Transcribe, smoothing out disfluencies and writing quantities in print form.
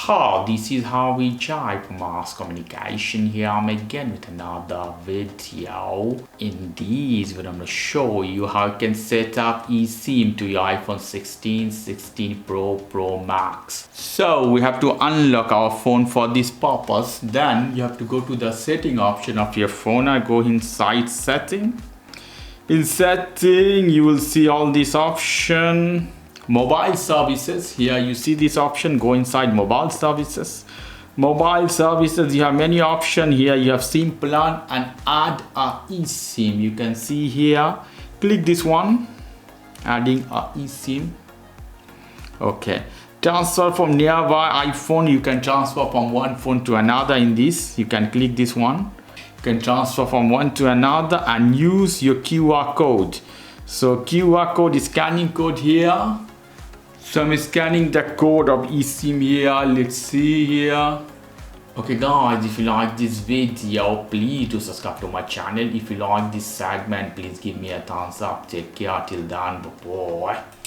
So this is how we type mass communication. Here I'm again with another video. In this video I'm going to show you how you can set up eSIM to your iPhone 16, 16 Pro Max. So we have to unlock our phone for this purpose. Then you have to go to the setting option of your phone. I go inside setting. In setting you will see all this option. Mobile services, here you see this option, go inside mobile services. Mobile services, you have many options. Here you have SIM plan and add a eSIM. You can see here, click this one, adding a eSIM. Okay, transfer from nearby iPhone. You can transfer from one phone to another. In this you can click this one. You can transfer from one to another and use your QR code. So QR code is scanning code here. So I'm scanning the code of eSIM here. Let's see here. Okay guys, if you like this video, please do subscribe to my channel. If you like this segment, please give me a thumbs up. Take care till then. Bye bye.